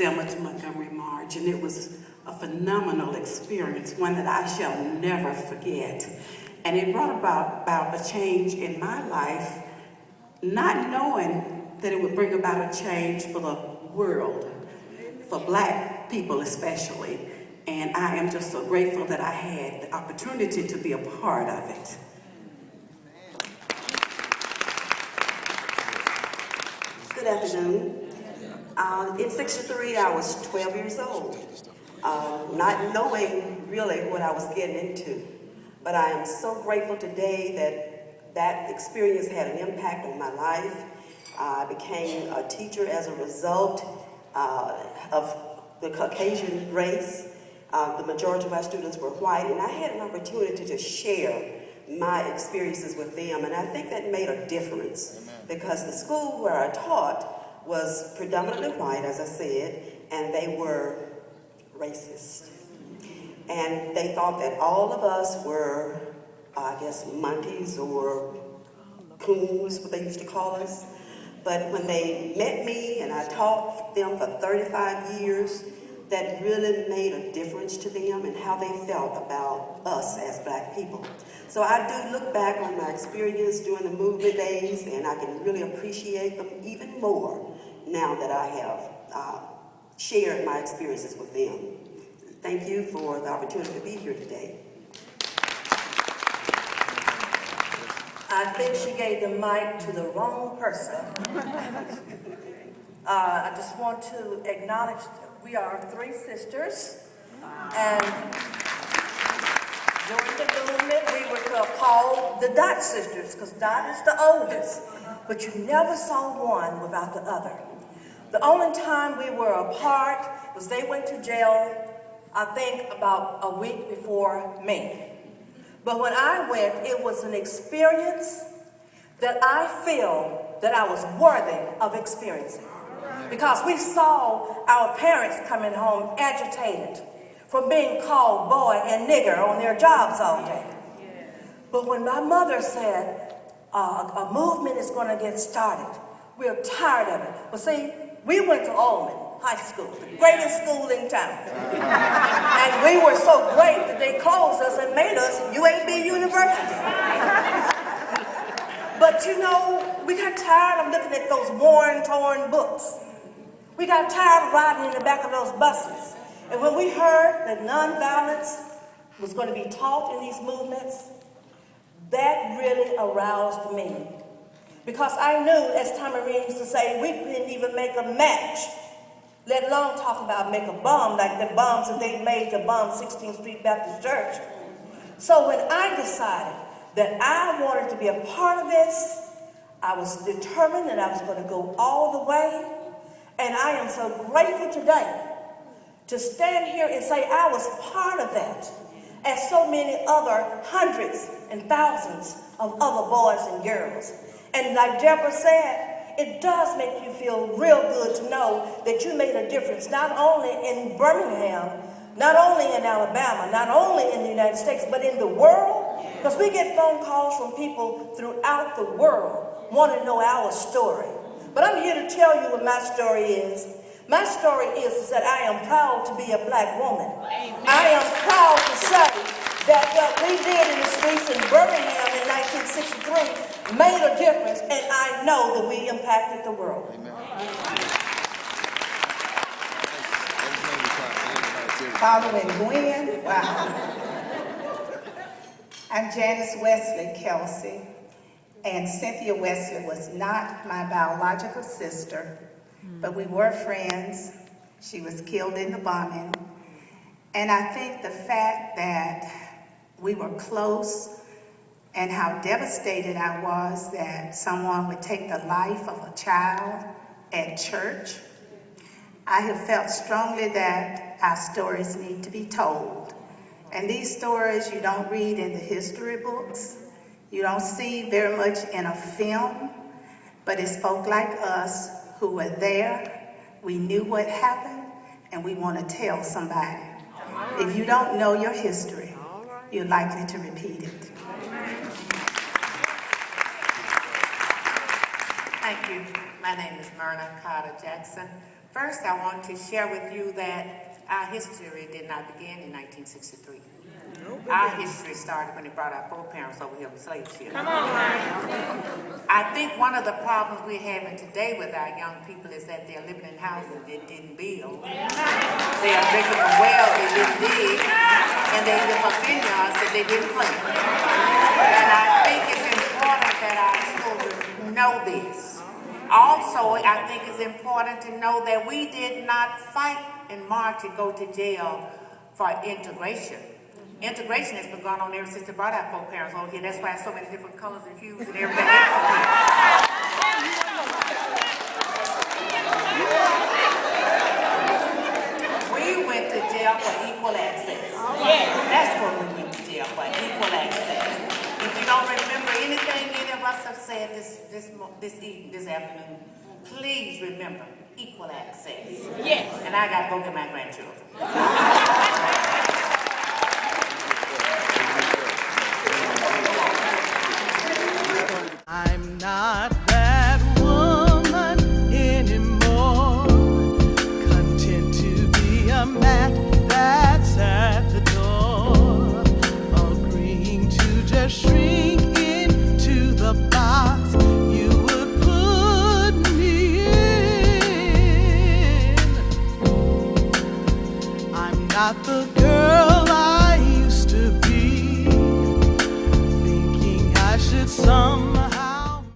Selma to Montgomery March, and it was a phenomenal experience, one that I shall never forget. And it brought about a change in my life, not knowing that it would bring about a change for the world, for Black people especially. And I am just so grateful that I had the opportunity to be a part of it. Good afternoon. In '63, I was 12 years old, not knowing really what I was getting into. But I am so grateful today that that experience had an impact on my life. I became a teacher as a result of the Caucasian race. The majority of our students were white, and I had an opportunity to share my experiences with them, and I think that made a difference because the school where I taught was predominantly white, as I said, and they were racist. And they thought that all of us were, I guess, monkeys or coons, what they used to call us. But when they met me and I taught them for 35 years, that really made a difference to them and how they felt about us as Black people. So I do look back on my experience during the movement days, and I can really appreciate them even more now that I have shared my experiences with them. Thank you for the opportunity to be here today. I think she gave the mic to the wrong person. I just want to acknowledge we are three sisters, and during the movement we were called the Dot Sisters because Dot is the oldest, but you never saw one without the other. The only time we were apart was they went to jail, I think about a week before me. But when I went, it was an experience that I feel that I was worthy of experiencing. Because we saw our parents coming home agitated from being called boy and nigger on their jobs all day. But when my mother said, a movement is going to get started, we're tired of it. Well, see, we went to Ullman High School, the greatest school in town. And we were so great that they closed us and made us UAB University. But you know, we got tired of looking at those worn, torn books. We got tired of riding in the back of those buses. And when we heard that nonviolence was going to be taught in these movements, that really aroused me. Because I knew, as Tamarine used to say, we couldn't even make a match, let alone talk about make a bomb like the bombs that they made to bomb 16th Street Baptist Church. So when I decided that I wanted to be a part of this, I was determined that I was going to go all the way. And I am so grateful today to stand here and say I was part of that, as so many other hundreds and thousands of other boys and girls. And like Deborah said, it does make you feel real good to know that you made a difference, not only in Birmingham, not only in Alabama, not only in the United States, but in the world. Because we get phone calls from people throughout the world wanting to know our story. But I'm here to tell you what my story is. My story is that I am proud to be a Black woman. Amen. I am proud to say that what we did in the streets in Birmingham in 1963 made a difference, and I know that we impacted the world. Amen. Following Gwen, wow. I'm Janice Wesley Kelsey, and Cynthia Wesley was not my biological sister, but we were friends. She was killed in the bombing. And I think the fact that we were close and how devastated I was that someone would take the life of a child at church, I have felt strongly that our stories need to be told. And these stories you don't read in the history books, you don't see very much in a film, but it's folk like us who were there, we knew what happened, and we want to tell somebody. If you don't know your history, you're likely to repeat it. Thank you. My name is Myrna Carter Jackson First, I want to share with you that our history did not begin in 1963. Our history started when they brought our foreparents over here on slave ships. Come on, I think one of the problems we're having today with our young people is that they're living in houses that didn't build. They are drinking from wells they didn't dig, and they live up vineyards that they didn't plant. And I think it's important that our children know this. Also, I think it's important to know that we did not fight and march and go to jail for integration. Integration has been going on ever since they brought our foreparents over here. That's why so many different colors and hues and everything else. We went to jail for equal access. That's what we went to jail for, equal access. If you don't remember anything any of us have said this afternoon, please remember equal access. Yes. And I got to go get my grandchildren.